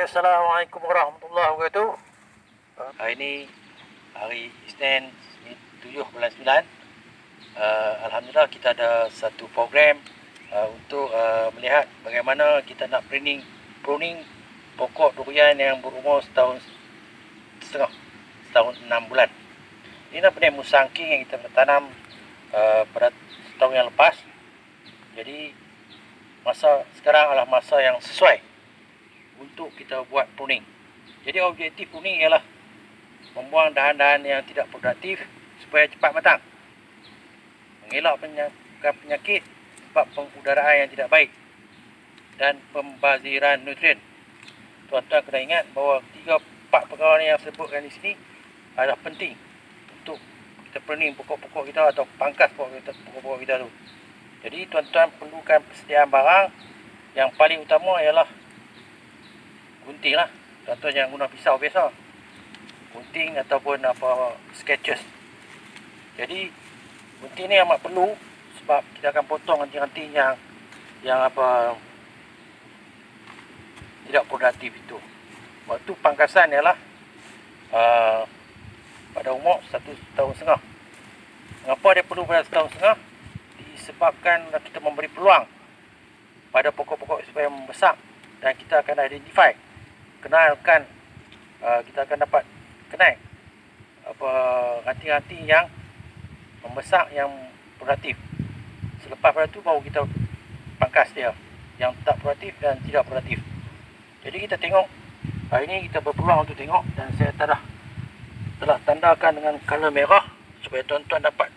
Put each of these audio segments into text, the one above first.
Assalamualaikum warahmatullahi wabarakatuh. Hari ini hari Isnin 7 bulan 9. Alhamdulillah kita ada satu program untuk melihat bagaimana kita nak pruning pokok durian yang berumur setahun setengah, setahun 6 bulan. Ini adalah musangking yang kita tanam pada tahun yang lepas. Jadi masa sekarang adalah masa yang sesuai untuk kita buat pruning. Jadi objektif pruning ialah membuang dahan-dahan yang tidak produktif supaya cepat matang, mengelak penyakit sebab pengudaraan yang tidak baik, dan pembaziran nutrien. Tuan-tuan kena ingat bahawa 3-4 perkara yang saya sebutkan di sini adalah penting untuk kita pruning pokok-pokok kita atau pangkas pokok-pokok kita tu. Jadi tuan-tuan perlukan persediaan barang. Yang paling utama ialah gunting lah. Tuan-tuan jangan guna pisau biasa, gunting ataupun sketches. Jadi gunting ni amat perlu sebab kita akan potong ranting-ranting yang tidak produktif itu. Waktu pangkasan ialah pada umur 1,5 tahun. Mengapa dia perlu pada 1,5 tahun? Disebabkan kita memberi peluang pada pokok-pokok supaya membesar, dan kita akan kenalkan, kita akan dapat kenal ranting-ranting yang membesar yang produktif. Selepas pada tu baru kita pangkas dia yang tak produktif dan tidak produktif. Jadi kita tengok hari ini, kita berpeluang untuk tengok, dan saya telah tandakan dengan color merah supaya tuan-tuan dapat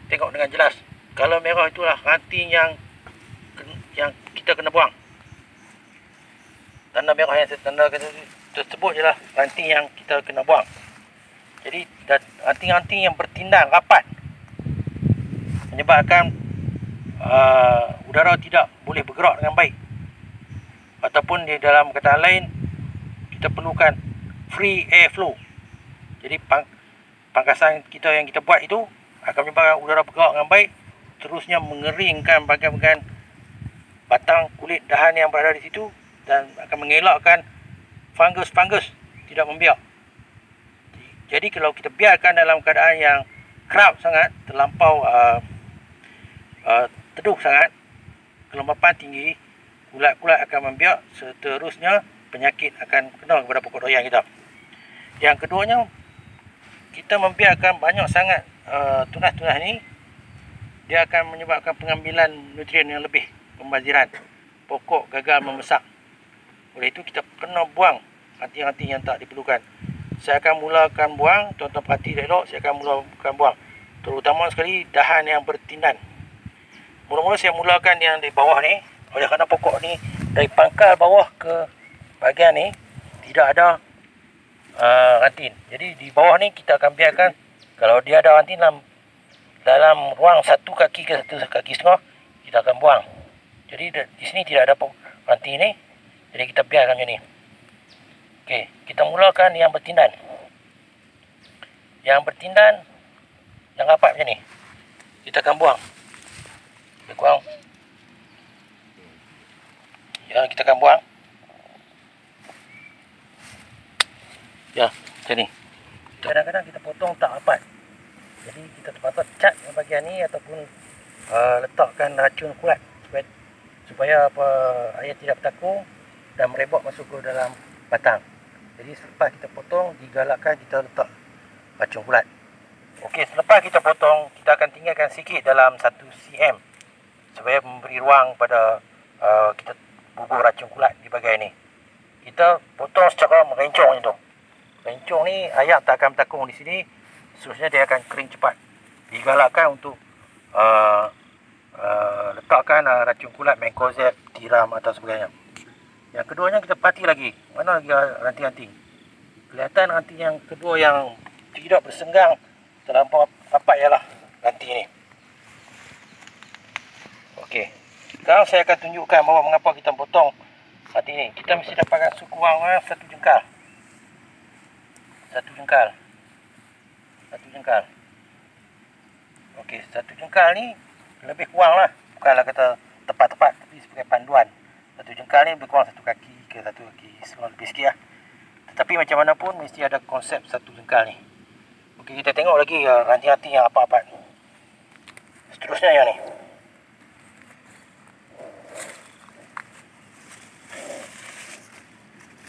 tengok dengan jelas. Color merah itulah ranting yang kita kena buang. Tanda merah yang saya tandakan tersebut ialah ranting yang kita kena buang. Jadi ranting-ranting yang bertindang rapat menyebabkan udara tidak boleh bergerak dengan baik, ataupun di dalam kata lain kita perlukan free air flow. Jadi pangkasan kita yang kita buat itu akan menyebabkan udara bergerak dengan baik, terusnya mengeringkan bahagian-bahagian batang kulit dahan yang berada di situ, dan akan mengelakkan fungus tidak membiak. Jadi kalau kita biarkan dalam keadaan yang crowd sangat, terlampau teduh sangat, kelembapan tinggi, kulat-kulat akan membiak, seterusnya penyakit akan kena kepada pokok durian kita. Yang keduanya, kita membiarkan banyak sangat tunas-tunas ni, dia akan menyebabkan pengambilan nutrien yang lebih, pembaziran, pokok gagal membesar. Oleh itu kita kena buang ranting-ranting yang tak diperlukan. Saya akan mulakan buang, tuan-tuan perhati elok, saya akan mulakan buang, terutama sekali dahan yang bertindan. Mula-mula saya mulakan yang di bawah ni, oleh kerana pokok ni dari pangkal bawah ke bahagian ni tidak ada ranting. Jadi di bawah ni kita akan biarkan, kalau dia ada ranting dalam ruang 1 kaki ke 1,5 kaki, kita akan buang. Jadi di sini tidak ada ranting ni, jadi kita biarkan macam ni. Okey, kita mulakan yang bertindan. Yang bertindan yang rapat macam ni, kita akan buang. Lebih kurang ya, kita akan buang. Ya, macam ni. Kadang-kadang kita potong tak rapat, jadi kita terpaksa cat yang bahagian ni, ataupun letakkan racun kuat supaya air tidak bertakung dan merebak masuk ke dalam batang. Jadi selepas kita potong, digalakkan kita letak racun kulat. Okey, selepas kita potong, kita akan tinggalkan sikit dalam 1 cm supaya memberi ruang pada kita bubur racun kulat di bahagian ni. Kita potong secara merencong macam tu. Rencong ni air tak akan bertakung di sini, seterusnya dia akan kering cepat. Digalakkan untuk letakkan racun kulat, mancozeb, tiram atau sebagainya. Yang keduanya, kita perhati lagi mana lagi ranting-ranting. Kelihatan ranting yang kedua yang tidak bersenggang terlampau rapat ialah ranting ni. Okey, sekarang saya akan tunjukkan bahawa mengapa kita potong ranting ni. Kita mesti dapatkan sekurang 1 jengkal. 1 jengkal. Okey, 1 jengkal ni lebih kurang lah, bukanlah kata tepat-tepat, tapi sebagai panduan. 1 jengkal ni lebih kurang 1 kaki ke Okey, satu kaki seluar lebih sikit lah. Tetapi macam mana pun mesti ada konsep satu jengkal ni. Okey, kita tengok lagi ranting-ranting yang apa-apa. Seterusnya yang ni.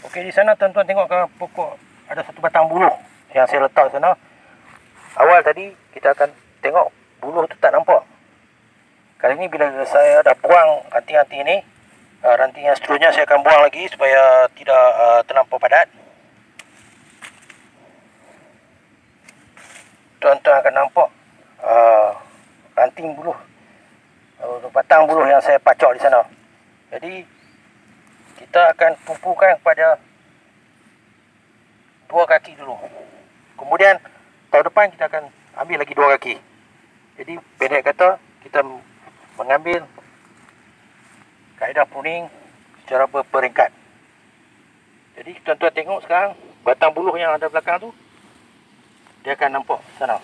Okey, di sana tuan-tuan tengok ke pokok ada satu batang buluh yang saya letak di sana. Awal tadi kita akan tengok buluh tu tak nampak. Kali ni bila saya dah buang ranting-ranting ni, ranting yang seterusnya saya akan buang lagi supaya tidak terlampau padat. Tuan-tuan akan nampak ranting buluh, batang buluh yang saya pacak di sana. Jadi kita akan tumpukan kepada 2 kaki dulu. Kemudian tahun depan kita akan ambil lagi 2 kaki. Jadi pendek kata, kita mengambil kaedah pruning secara berperingkat. Jadi tuan-tuan tengok sekarang batang buluh yang ada belakang tu, dia akan nampak sana.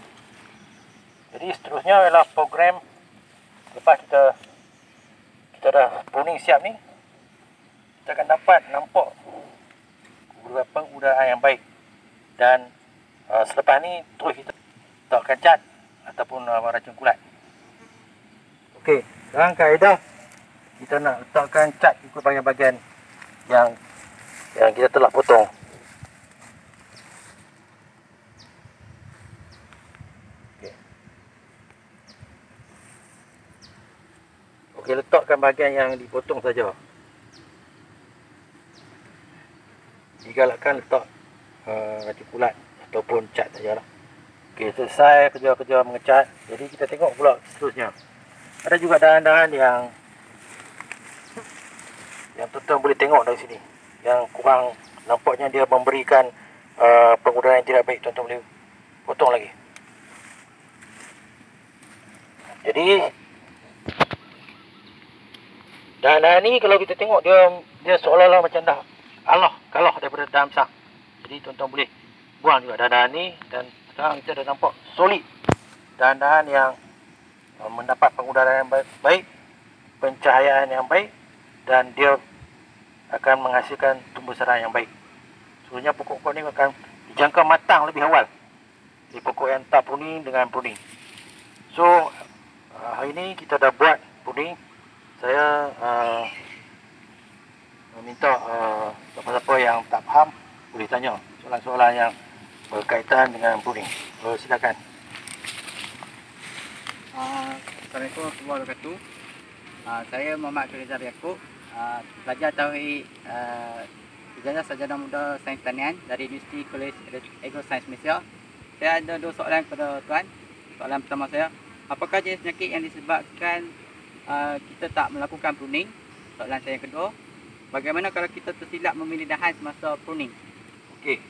Jadi seterusnya ialah program lepas kita dah pruning siap ni, kita akan dapat nampak penggunaan yang baik. Dan selepas ni terus kita letakkan cat ataupun racun kulat. Okey, sekarang kaedah kita nak letakkan cat ikut bahagian-bahagian yang kita telah potong. Okey, letakkan bahagian yang dipotong saja. Digalakkan letak racun kulat ataupun cat sajalah. Okey, selesai kerja-kerja mengecat. Jadi kita tengok pula seterusnya. Ada juga dahan-dahan yang tuan-tuan boleh tengok dari sini, yang kurang nampaknya dia memberikan penggunaan yang tidak baik. Tuan-tuan boleh potong lagi. Jadi dahan-dahan ni kalau kita tengok dia seolah-olah macam dah kalah daripada dahan besar. Jadi tuan-tuan boleh buang juga dahan-dahan ni. Dan sekarang kita dah nampak solid dahan-dahan yang mendapat penggunaan yang baik, pencahayaan yang baik, dan dia akan menghasilkan tumbuh sarang yang baik. Sebenarnya pokok-pokok ni akan dijangka matang lebih awal di pokok yang tak pruning dengan pruning. So hari ni kita dah buat pruning. Saya meminta siapa-siapa yang tak faham boleh tanya soalan-soalan yang berkaitan dengan pruning. Silakan. Assalamualaikum warahmatullahi wabarakatuh. Saya Muhammad Rizal Yaakob, pelajar Tauhid Ijazah Sarjana Muda Sains Pertanian dari Universiti College Agro Science Malaysia. Saya ada 2 soalan kepada tuan. Soalan pertama saya, apakah jenis penyakit yang disebabkan kita tak melakukan pruning? Soalan saya yang kedua, bagaimana kalau kita tersilap memilih dahan semasa pruning? Okey,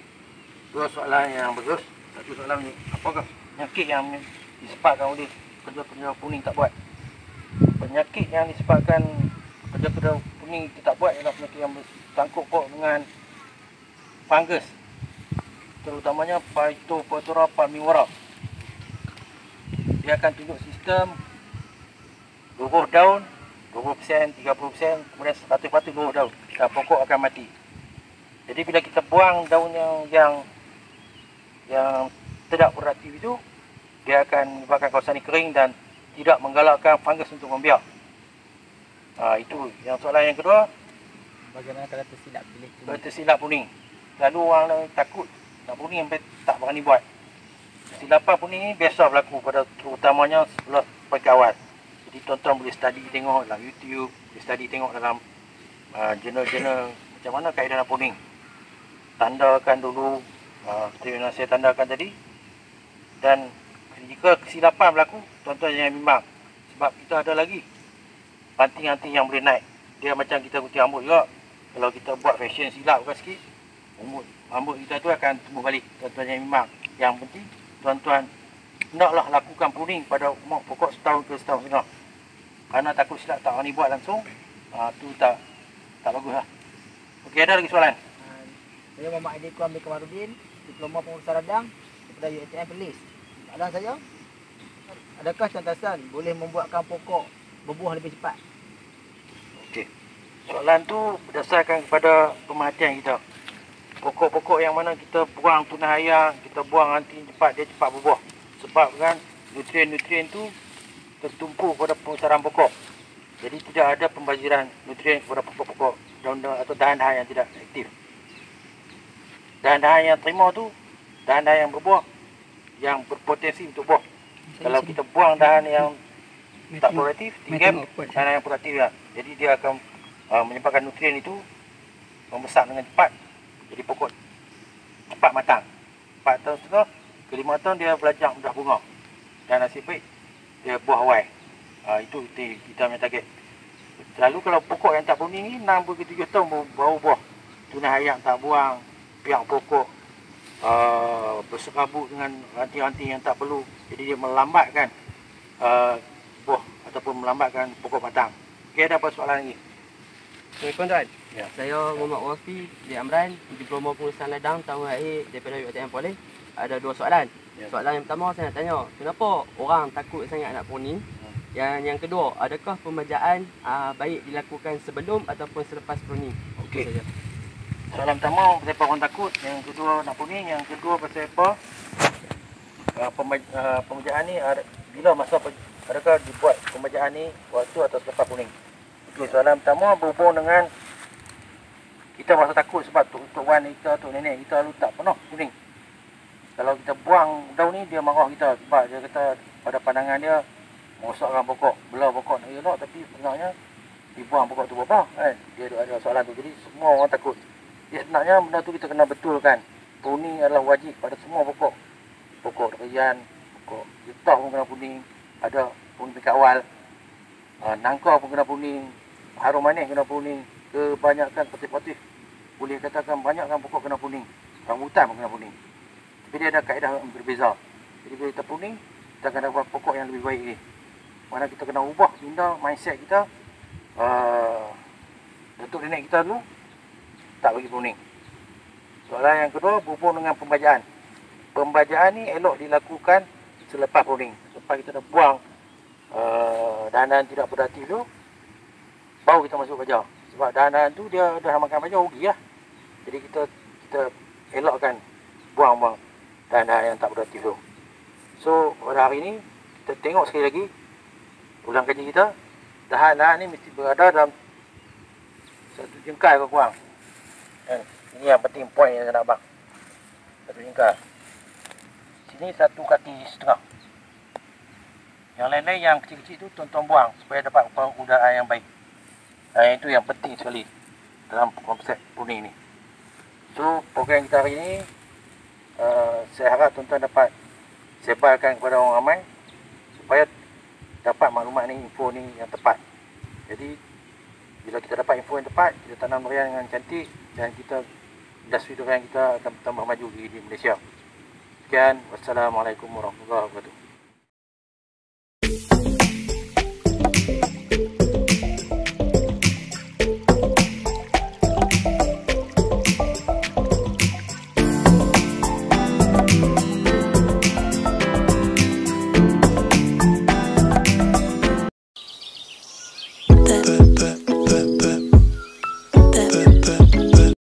2 soalan yang bagus. Satu soalan ni, apakah penyakit yang disebabkan oleh kerja-kerja pruning tak buat? Penyakit yang disebabkan kerja-kerja pruning kita tak buat ialah penyakit yang bersangkut dengan fungus, terutamanya Phytophthora palmivora. Dia akan tunjuk sistem luruh daun 20%, 30%, kemudian 100% luruh daun dan pokok akan mati. Jadi bila kita buang daun yang tidak beraktif itu, dia akan menyebabkan kawasan ini kering dan tidak menggalakkan fungus untuk membiak. Itu yang soalan yang kedua. Bagaimana kalau tersilap pilih pruning? Kalau tersilap pruning, lalu orang takut nak pruning sampai tak berani buat. Kesilapan pruning ni biasa berlaku pada terutamanya sebelah perkawal. Jadi tuan-tuan boleh study tengok dalam YouTube, boleh study tengok dalam jurnal-jurnal macam mana kaedah nak pruning. Tandakan dulu seperti yang saya tandakan tadi. Dan jika kesilapan berlaku, tuan-tuan jangan bimbang, sebab kita ada lagi ranting-ranting yang boleh naik. Dia macam kita gunting rambut juga. Kalau kita buat fashion silap bukan sikit, rambut kita tu akan tumbuh balik. Tuan-tuan jangan bimbang. Yang penting tuan-tuan naklah lakukan pruning pada umur pokok setahun ke setahun setengah. Kerana takut silap tak berani buat langsung, tu tak bagus lah. Okey, ada lagi soalan? Saya Muhammad Aidil Kuamil Kamarudin, Diploma Pengurusan Ladang daripada UiTM Perlis. Soalan saya, adakah cantasan boleh membuatkan pokok berbuah lebih cepat? Okey. Soalan tu berdasarkan kepada pemerhatian kita. Pokok-pokok yang mana kita buang tunah hayang, kita buang nanti cepat dia cepat berbuah. Sebab kan nutrien-nutrien tu tertumpu pada pembesaran pokok. Jadi tidak ada pembaziran nutrien kepada pokok-pokok daun-daun atau dahan-dahan yang tidak aktif. Dahan-dahan yang terima tu dahan-dahan yang berbuah, yang berpotensi untuk buah. Kalau kita buang dahan yang tak produktif, tinggal dahan yang produktif lah. Jadi dia akan menyebabkan nutrien itu membesar dengan cepat. Jadi pokok cepat matang. 4 tahun setengah ke 5 tahun dia belajar mudah bunga. Dan nasib baik dia buah awal. Itu kita punya target. Lalu kalau pokok yang tak kuning ni 6 ke 7 tahun baru buah. Tunah hayang tak buang, pihak pokok berserabut dengan ranting-ranting yang tak perlu. Jadi dia melambatkan buah ataupun melambatkan pokok matang. Okey, ada apa soalan lagi? Assalamualaikum tuan. Ya. Saya Muhammad Wafi bin Amran, Diploma Pengurusan Ladang tahun akhir daripada UiTM Polis. Ada 2 soalan. Ya. Soalan yang pertama saya nak tanya, kenapa orang takut sangat nak pruning? Yang kedua, adakah pemajaan baik dilakukan sebelum ataupun selepas pruning? Okey. Itu saja. Soalan pertama, pasal apa orang takut. Yang kedua, nak pruning. Yang kedua, pasal apa pemajaan ni bila masa adakah dibuat pemajaan ni waktu atau selepas pruning? Okey, soalan pertama berhubung dengan kita rasa takut sebab tok wan kita, tok nenek kita lalu tak pernah pruning. Kalau kita buang daun ni, dia marah kita sebab dia kata pada pandangan dia merosakkan pokok, belah pokok nak elok, tapi sebenarnya dibuang pokok tu berapa kan? Dia ada soalan tu. Jadi semua orang takut. Jadi sebenarnya benda tu kita kena betulkan. Pruning adalah wajib pada semua pokok. Pokok durian, pokok getah pun kena pruning, ada pruning tingkat awal. Nangka pun kena pruning, harum manis kena pruning, kebanyakan potif-potif boleh katakan banyakkan pokok kena pruning, rambutan pun kena pruning. Tapi dia ada kaedah yang berbeza. Jadi bila kita pruning, kita akan dapat pokok yang lebih baik ni. Mana kita kena ubah minda mindset kita. Datuk nenek kita dulu tak bagi pruning. Soalan yang kedua berhubung dengan pembajaan. Pembajaan ni elok dilakukan selepas pruning. Selepas kita dah buang dahan-dahan tidak produktif tu, baru kita masuk baja. Sebab dahan-dahan tu dia dah makan baja, rugi lah. Jadi kita elokkan buang-buang dahan-dahan yang tak produktif tu. So pada hari ni kita tengok sekali lagi ulang kaji kita. Dahan-dahan ni mesti berada dalam satu jengkal ke kurang. Ini yang penting, poin yang saya nak abang. Satu jengkal. Sini 1 kaki setengah. Yang lain-lain yang kecil-kecil tu tuan-tuan buang supaya dapat udara yang baik. Itu yang penting sekali dalam konsep pruning ni. So program kita hari ni saya harap tuan-tuan dapat sebarkan kepada orang ramai supaya dapat maklumat ni, info ni yang tepat. Jadi bila kita dapat info yang tepat, kita tanam durian dengan cantik dan industri durian kita akan tambah maju di Malaysia. Sekian, wassalamualaikum warahmatullahi wabarakatuh.